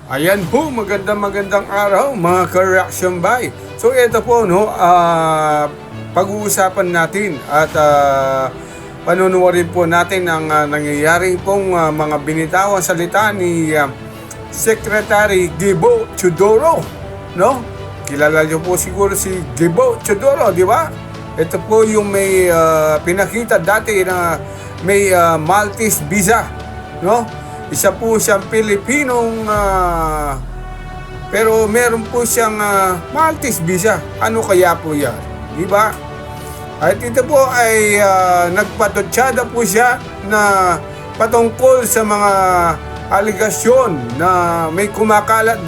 Ayan po, magandang araw mga ka-reaction by. So ito po no, pag-uusapan natin at panunuorin po natin ang nangyayari pong mga binitawan salita ni Secretary Gibo Teodoro, no? Kilala niyo po siguro si Gibo Teodoro, di ba? Ito po yung may pinakita dati na may Maltese visa, no? Isa po siyang Pilipinong pero meron po siyang Maltese visa. Ano kaya po yan? Diba? At ito po ay nagpatotsyada po siya na patungkol sa mga aligasyon na may kumakalat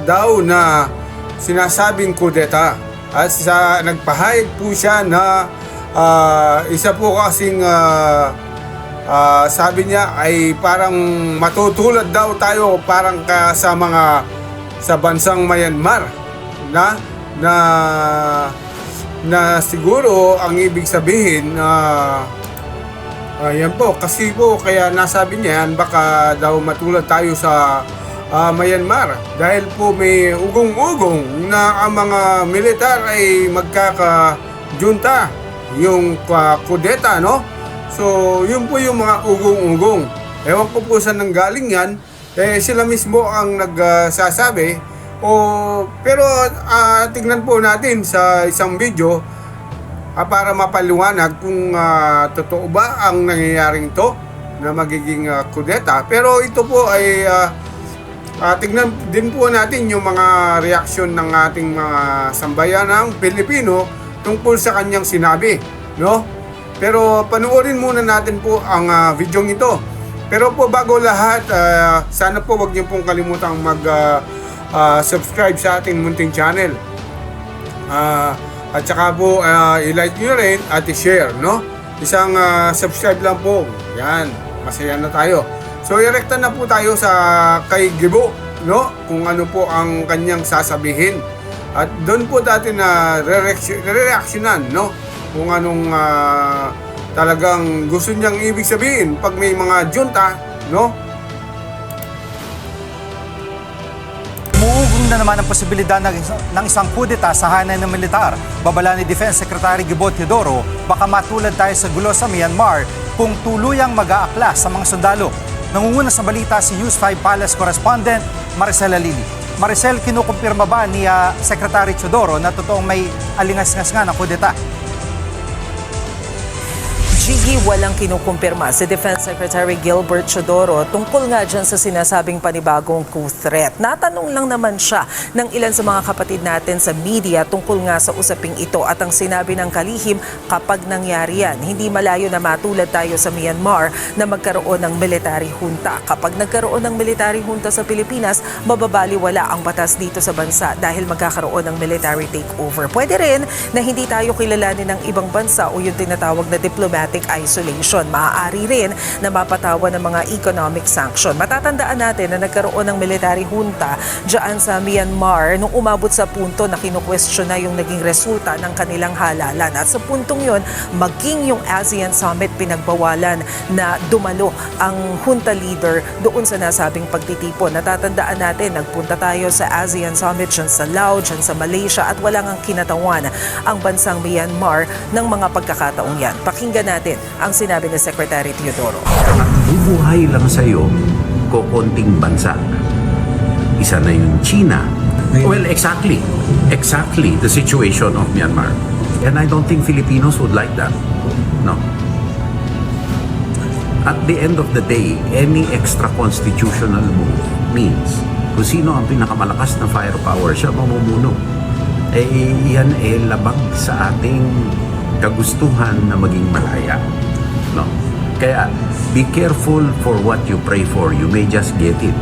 daw na sinasabing kudeta. At nagpahayag po siya na isa po kasing sabi niya ay parang matutulad daw tayo parang sa bansang Myanmar na siguro ang ibig sabihin yan po kasi po kaya nasabi niya yan baka daw matulad tayo sa Myanmar dahil po may ugong-ugong na ang mga militar ay magkakajunta yung kudeta, no? So, yun po yung mga ugong-ugong. Ewan ko po saan nanggaling yan. Sila mismo ang nagsasabi. Pero tignan po natin sa isang video para mapaliwanag kung totoo ba ang nangyayaring to na magiging kudeta. Pero ito po ay tignan din po natin yung mga reaksyon ng ating mga sambayanang Pilipino tungkol sa kanyang sinabi, no? Pero panoorin muna natin po ang video ito. Pero po bago lahat, sana po wag niyo pong kalimutang mag-subscribe sa ating munting channel. At saka po i-like niyo rin at i-share, no? Isang subscribe lang po. Yan, masaya na tayo. So irekta na po tayo sa kay Gibo, no? Kung ano po ang kanyang sasabihin. At doon po dati na re-reactionan, no? Kung anong talagang gusto niyang ibig sabihin pag may mga junta, no? Umuugong na naman ang posibilidad ng isang kudeta sa hanay ng militar. Babala ni Defense Secretary Gibo Teodoro, baka matulad tayo sa gulo sa Myanmar kung tuluyang mag-aaklas sa mga sundalo. Nangunguna sa balita si News 5 Palace Correspondent Maricel Alili. Maricel, kinukumpirma ba ni Secretary Teodoro na totoong may alingas-ngas nga ng kudeta? Gigi, walang kinukumpirma si Defense Secretary Gilbert Teodoro tungkol nga dyan sa sinasabing panibagong coup threat. Natanong lang naman siya ng ilan sa mga kapatid natin sa media tungkol nga sa usaping ito at ang sinabi ng kalihim kapag nangyari yan, hindi malayo na matulad tayo sa Myanmar na magkaroon ng military junta. Kapag nagkaroon ng military junta sa Pilipinas, mababaliwala ang batas dito sa bansa dahil magkakaroon ng military takeover. Pwede rin na hindi tayo kilalanin ng ibang bansa o yung tinatawag na diplomatic isolation. Maaari rin na mapatawan ng mga economic sanction. Matatandaan natin na nagkaroon ng military junta dyan sa Myanmar nung umabot sa punto na kinukwestiyon na yung naging resulta ng kanilang halalan. At sa puntong yun, maging yung ASEAN Summit pinagbawalan na dumalo ang junta leader doon sa nasabing pagtitipon. Natatandaan natin, nagpunta tayo sa ASEAN Summit dyan sa Laos, dyan sa Malaysia at walang ang kinatawan ang bansang Myanmar ng mga pagkakataong yan. Pakinggan natin ang sinabi ni Secretary Teodoro. Bubuhay lang sa'yo kukunting bansa. Isa na yung China. Well, exactly the situation of Myanmar. And I don't think Filipinos would like that. No. At the end of the day, any extra-constitutional move means kung sino ang pinakamalakas na firepower, siya mamumuno. Yan labag sa ating kagustuhan na maging malaya. No? Kaya, be careful for what you pray for. You may just get it.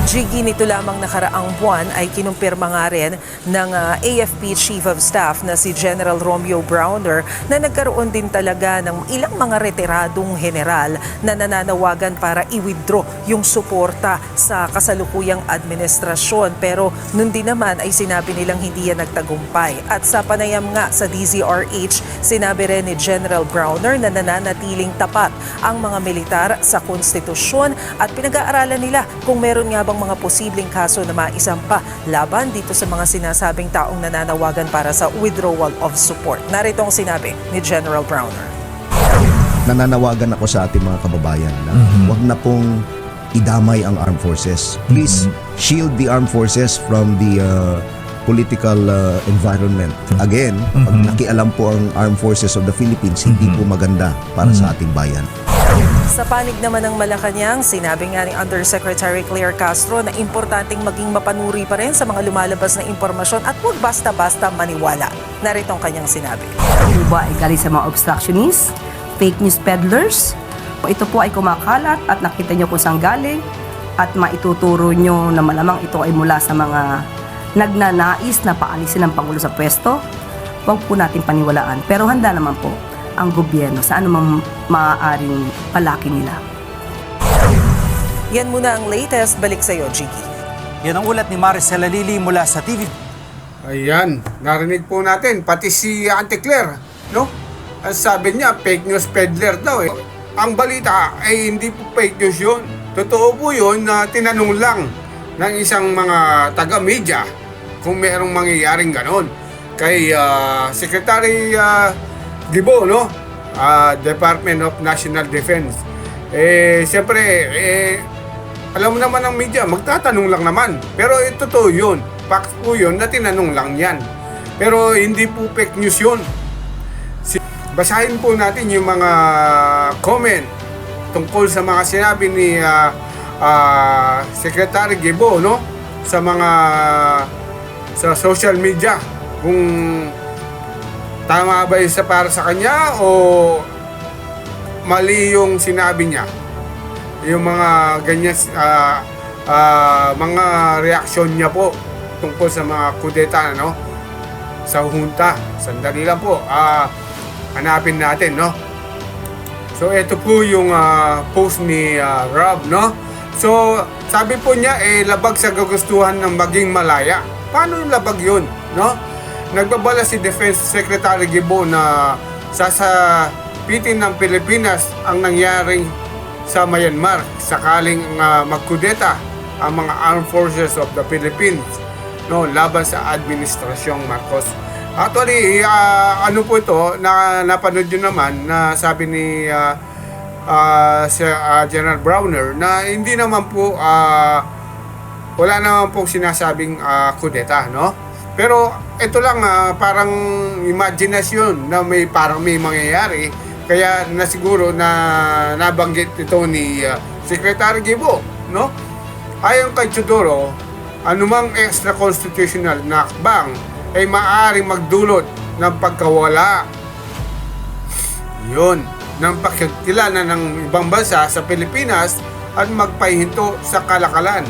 Jiggy, nito lamang nakaraang buwan ay kinumpirma nga rin ng AFP Chief of Staff na si General Romeo Browner na nagkaroon din talaga ng ilang mga retiradong general na nananawagan para i-withdraw yung suporta sa kasalukuyang administrasyon. Pero nun din naman ay sinabi nilang hindi yan nagtagumpay. At sa panayam nga sa DZRH, sinabi rin ni General Browner na nananatiling tapat ang mga militar sa konstitusyon at pinag-aaralan nila kung meron nga bang mga posibleng kaso na maisampa laban dito sa mga sinasabing taong nananawagan para sa withdrawal of support. Narito ang sinabi ni General Browner. Nananawagan ako sa ating mga kababayan na huwag na pong idamay ang armed forces. Please shield the armed forces from the political environment. Again, pag nakialam po ang armed forces of the Philippines, hindi po maganda para sa ating bayan. Sa panig naman ng Malacanang, sinabi nga ni Undersecretary Claire Castro na importanteng maging mapanuri pa rin sa mga lumalabas na impormasyon at huwag basta-basta maniwala. Narito ang kanyang sinabi. Ito ba ay galing sa mga obstructionists, fake news peddlers? Ito po ay kumakalat at nakita nyo kung saan galing at maituturo nyo na malamang ito ay mula sa mga nagnanais na paalisin ng Pangulo sa pwesto. Huwag po natin paniwalaan. Pero handa naman po ang gobyerno sa anumang maaaring palaki nila. Yan muna ang latest. Balik sa iyo, Jiggy. Yan ang ulat ni Maricela Lili mula sa TV. Ayan, narinig po natin, pati si Auntie Claire, no? Ang sabi niya, fake news peddler daw eh. Ang balita ay hindi po fake news yun. Totoo po yun na tinanong lang ng isang mga taga-media kung mayroong mangyayaring ganon. Kay Secretary Gibo, no? Department of National Defense. Siyempre, alam mo naman ang media, magtatanong lang naman. Pero totoo yun. Fact po yun na tinanong lang yan. Pero hindi po fake news yun. Basahin po natin yung mga comment tungkol sa mga sinabi ni Secretary Gibo, no? Sa social media. Kung tama ba yun para sa kanya o mali yung sinabi niya. Yung mga ganyan, mga reaksyon niya po tungkol sa mga kudeta, no? Sa junta. Sandali lang po. Hanapin natin, no? So, ito po yung post ni Rob, no? So, sabi po niya, labag sa kagustuhan ng maging malaya. Paano yung labag yun, no? Nagbabala si Defense Secretary Gibo na sasapitin ng Pilipinas ang nangyaring sa Myanmar sakaling magkudeta ang mga armed forces of the Philippines, no, laban sa Administrasyong Marcos. Actually, ano po ito, napanood nyo naman na sabi ni General Browner na hindi naman po, wala naman pong sinasabing kudeta, no? Pero ito lang, parang imaginasyon na parang may mangyayari. Kaya na siguro na nabanggit ito ni Secretary Gibo, no? Ayon kay Teodoro, anumang extra-constitutional na akbang ay maaaring magdulot ng pagkawala ng pagkakilala ng ibang bansa sa Pilipinas at magpahinto sa kalakalan.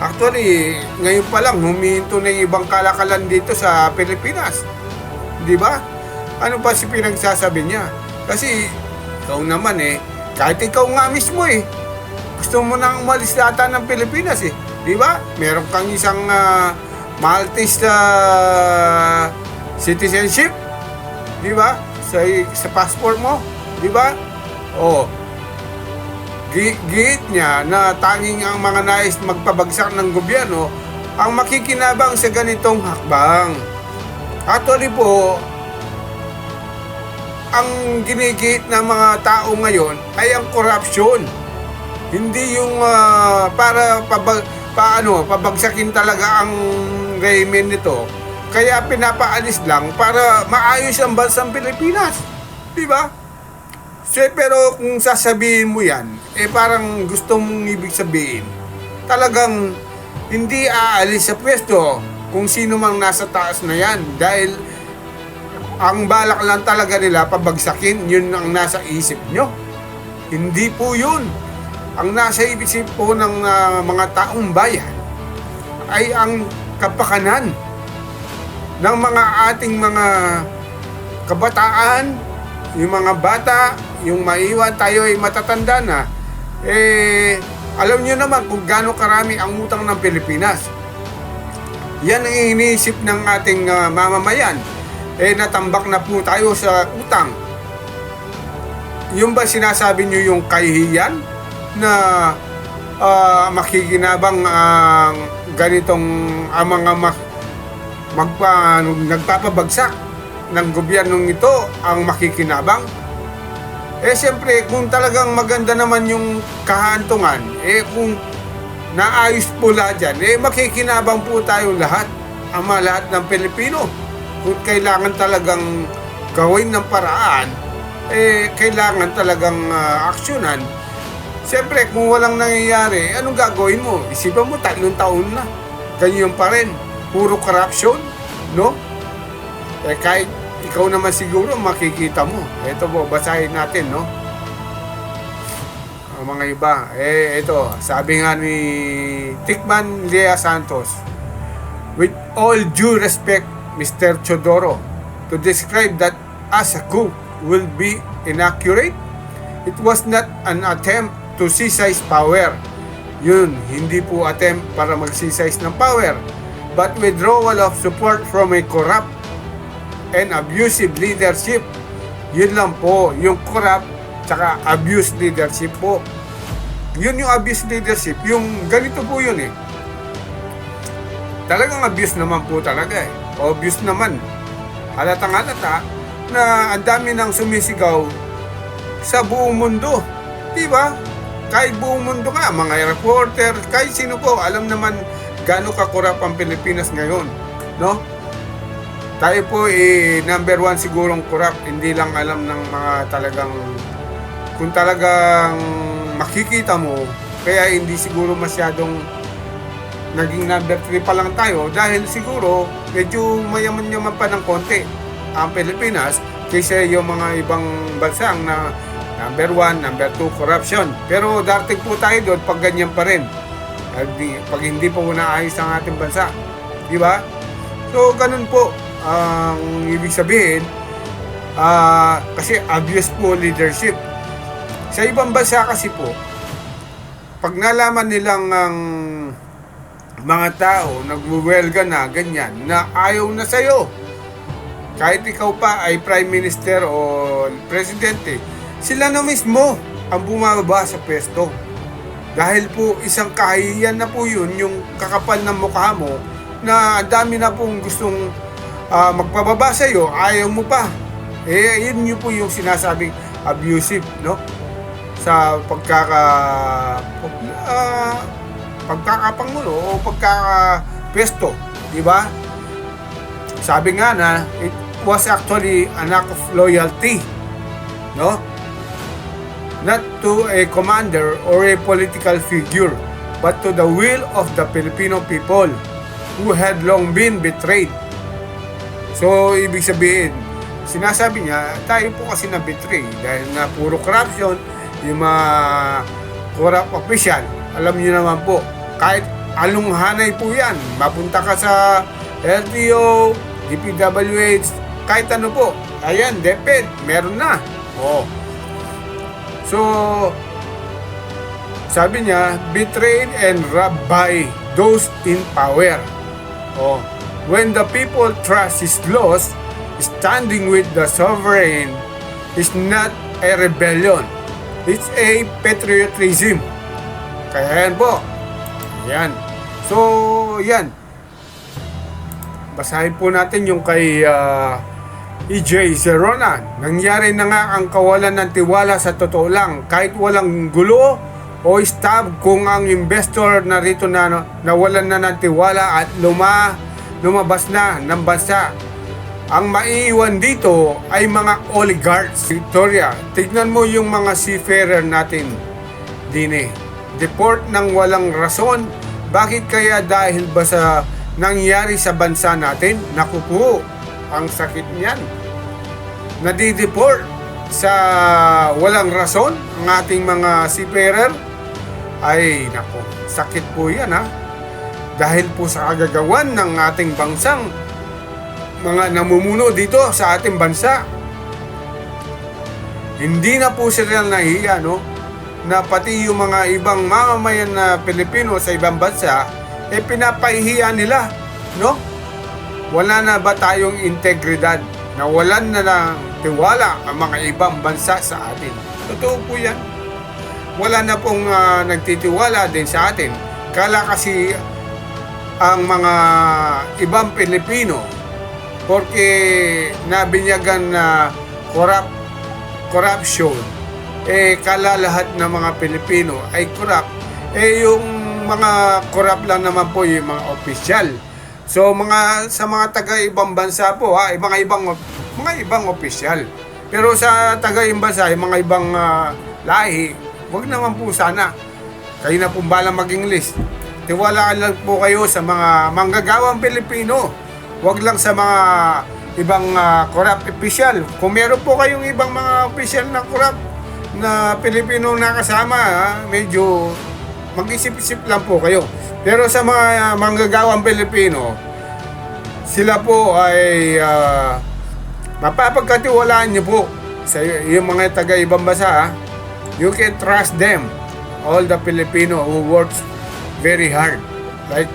Actually, ngayon pa lang humihinto na yung ibang kalakalan dito sa Pilipinas. Di ba? Ano pa si pinagsasabi niya? Kasi ikaw naman kahit ikaw nga mismo gusto mo nang umalis data ng Pilipinas Di ba? Meron kang isang Maltese citizenship. Di ba? Sa passport mo. Di ba? Giit niya na tanging ang mga nais magpabagsak ng gobyerno ang makikinabang sa ganitong hakbang. Actually po, ang ginigit ng mga tao ngayon ay ang corruption. Hindi yung para pabagsakin talaga ang régimen nito. Kaya pinapaalis lang para maayos ang bansang Pilipinas. Di ba? Pero kung sasabihin mo yan, parang gusto mong ibig sabihin, talagang hindi aalis sa pwesto kung sino mang nasa taas na yan. Dahil ang balak lang talaga nila pabagsakin, yun ang nasa isip nyo. Hindi po yun. ang nasa isip po ng mga taong bayan ay ang kapakanan ng mga ating mga kabataan, yung mga bata, yung maiwan tayo ay matatanda na, alam nyo naman kung gaano karami ang utang ng Pilipinas. Yan ang iniisip ng ating mamamayan. Natambak na po tayo sa utang. Yung ba sinasabi nyo yung kahihiyan na makikinabang ang ganitong mga nagpapabagsak ng gobyernong ito ang makikinabang? Siyempre, kung talagang maganda naman yung kahantungan, kung naayos po lahat yan, makikinabang po tayo lahat, lahat ng Pilipino. Kung kailangan talagang gawin ng paraan, kailangan talagang aksyonan. Siyempre, kung walang nangyayari, anong gagawin mo? Isipan mo, 3 taon na. Ganyan pa rin. Puro corruption, no? Kahit ikaw naman siguro makikita mo. Ito po, basahin natin, no? Ang mga iba. Ito, sabi nga ni Tikman Lea Santos, with all due respect, Mr. Chodoro, to describe that as a coup will be inaccurate. It was not an attempt to seize power. Yun, hindi po attempt para mag-seize ng power, but withdrawal of support from a corrupt and abusive leadership. Yun lang po, yung corrupt tsaka abuse leadership po. Yun yung abuse leadership, yung ganito po yun Talagang abuse naman po talaga Obvious naman. Halatang halata na ang dami nang sumisigaw sa buong mundo. Diba? Kahit buong mundo nga, mga reporter, kahit sino po, alam naman gaano kakurap ang Pilipinas ngayon. No? Tayo po number 1 sigurong corrupt, hindi lang alam ng mga talagang, kung talagang makikita mo, kaya hindi siguro masyadong naging number 3 pa lang tayo dahil siguro medyo mayaman-yaman pa ng konti ang Pilipinas kaysa yung mga ibang bansa na number 1, number 2 corruption. Pero darating po tayo doon pag ganyan pa rin. Pag hindi po naayos ang ating bansa. Di ba? So, ganun po ang ibig sabihin. Kasi obvious po leadership. Sa ibang bansa kasi po, pag nalaman nilang ang mga tao nagwuwelga na ganyan, na ayaw na sa'yo, kahit ikaw pa ay prime minister o presidente, sila na mismo ang bumababa sa pwesto. Dahil po isang kahihiyan na po yun, yung kakapal ng mukha mo, na ang dami na pong gustong magpababa sa'yo, ayaw mo pa. Yun po yung sinasabing abusive, no? Sa pagkakapangulo o pagkakapwesto, di ba? Sabi nga na, it was actually an act of loyalty, no? Not to a commander or a political figure, but to the will of the Filipino people who had long been betrayed. So, ibig sabihin, sinasabi niya, tayo po kasi na-betray dahil na puro corruption, yung mga corrupt official, alam niyo naman po, kahit along hanay po yan, mapunta ka sa LTO, DPWH, kahit ano po, ayan, DepEd, meron na. So, sabi niya, betrayed and robbed by those in power. When the people trust is lost, standing with the sovereign is not a rebellion. It's a patriotism. Kaya yan po. Yan. So, yan. Basahin po natin yung kay EJ Serona. Nangyari na nga ang kawalan ng tiwala sa totoo lang. Kahit walang gulo o stab, kung ang investor na rito na nawalan na ng tiwala at lumabas na ng bansa. Ang maiiwan dito ay mga oligarchs. Victoria, tignan mo yung mga seafarer natin, Dine. Deport ng walang rason. Bakit kaya? Dahil ba sa nangyari sa bansa natin? Naku po, ang sakit niyan. Nadideport sa walang rason ang ating mga seafarer. Ay, nako, sakit po yan ha. Dahil po sa kagagawan ng ating bansang mga namumuno dito sa ating bansa. Hindi na po sila nahiya, no? Na pati yung mga ibang mamamayan na Pilipino sa ibang bansa, pinapahihiya nila, no? Wala na ba tayong integridad? Nawalan na ng tiwala ang mga ibang bansa sa atin. Totoo po yan. Wala na pong nagtitiwala din sa atin. Kala kasi ang mga ibang Pilipino porque nabinyagan na corruption, kala lahat ng mga Pilipino ay corrupt. Yung mga corrupt lang naman po yung mga opisyal. So sa mga taga-ibang bansa po mga ibang opisyal. Pero sa taga-ibang bansa, yung mga ibang lahi, wag naman po sana. Kayo na po balang mag-English. Tiwalaan lang po kayo sa mga manggagawang Pilipino. Wag lang sa mga ibang corrupt official. Kung meron po kayong ibang mga official na corrupt na Pilipino nakasama, medyo mag-isip-isip lang po kayo. Pero sa mga manggagawang Pilipino, sila po ay mapapagkatiwalaan nyo po sa yung mga taga-ibang bansa. You can trust them. All the Filipino who works very hard. Like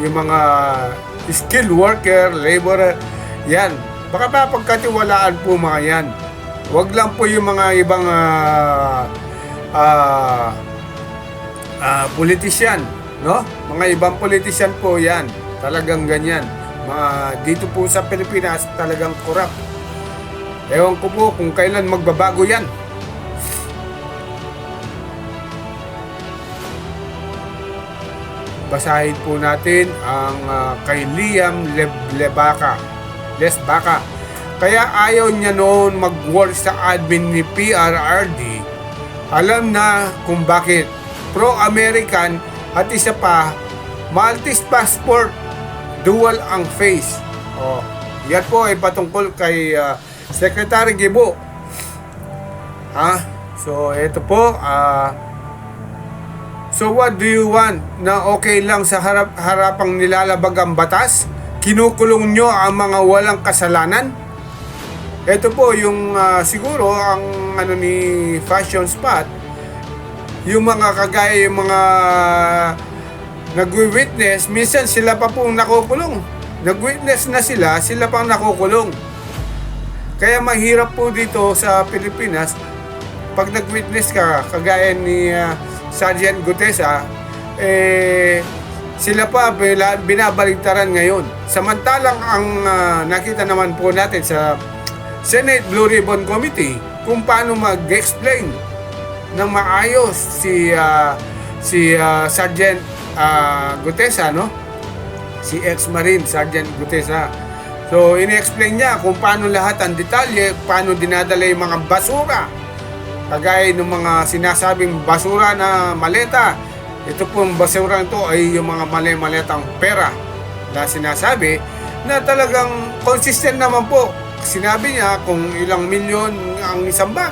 yung mga skilled worker, laborer, yan. Baka mapagkatiwalaan po mga yan. Huwag lang po yung mga ibang politician, no? Mga ibang politician po yan. Talagang ganyan. Dito po sa Pilipinas talagang corrupt. Ewan ko po kung kailan magbabago yan. Basahin po natin ang kay Liam Lesbaca. Kaya ayaw niya noon mag-work sa admin ni PRRD. Alam na kung bakit. Pro-American at isa pa, Maltese passport, dual ang face. Yan po ay patungkol kay Secretary Gibo. So ito po, so what do you want? Na okay lang sa harapang nilalabag ang batas? Kinukulong nyo ang mga walang kasalanan? Ito po yung siguro ang ni Fashion Spot, yung mga kagaya yung mga nag-witness, minsan sila pa pong nakukulong. Nag-witness na sila pang nakukulong. Kaya mahirap po dito sa Pilipinas pag nag-witness ka, kagaya ni Sergeant Gutesa, sila pa binabaligtaran ngayon. Samantalang ang nakita naman po natin sa Senate Blue Ribbon Committee kung paano mag-explain ng maayos si Sergeant Gutesa, no? Si ex-Marine Sergeant Gutesa. So, ini-explain niya kung paano lahat ang detalye, paano dinadala yung mga basura. Kagaya ng mga sinasabing basura na maleta. Ito pong basura ito ay yung mga maletang pera na sinasabi na talagang consistent naman po. Sinabi niya kung ilang milyon ang isang bag.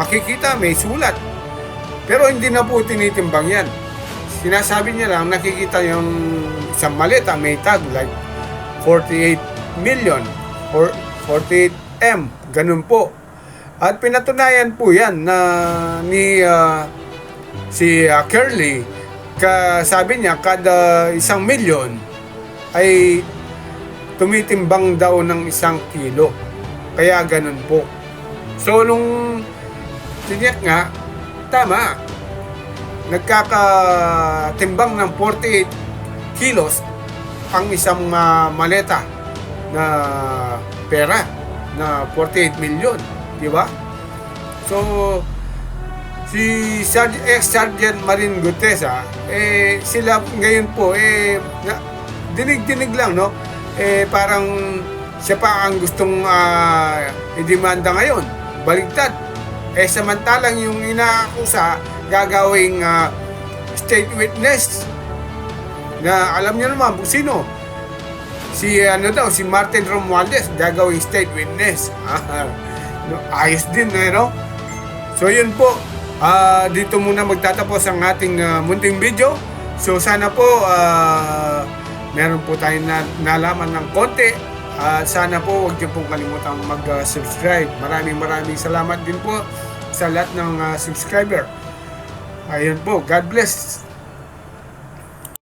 Makikita may sulat. Pero hindi na po tinitimbang yan. Sinasabi niya lang, nakikita yung isang maleta may tag like 48 million or 48M. Ganun po. At pinatunayan po yan na ni si Curly, sabi niya kada 1 milyon ay tumitimbang daw ng 1 kilo. Kaya ganun po. So nung tiniyak nga, tama, nagkakatimbang ng 48 kilos ang isang maleta na pera na 48 milyon, di ba? So si ex-Sergeant Marine Gutesa, sila ngayon po dinig-dinig lang, no? Parang siya pa ang gustong idemanda ngayon, baligtad. Samantalang yung inaakusa gagawing state witness na alam niyo naman kung sino. Si Martin Romualdez gagawing state witness. Ayos din, no? So yun po, dito muna magtatapos ang ating munting video. So sana po meron po tayong nalaman ng konti. Sana po huwag niyo pong kalimutang mag-subscribe. Maraming salamat din po sa lahat ng subscriber. Ayun po, God bless.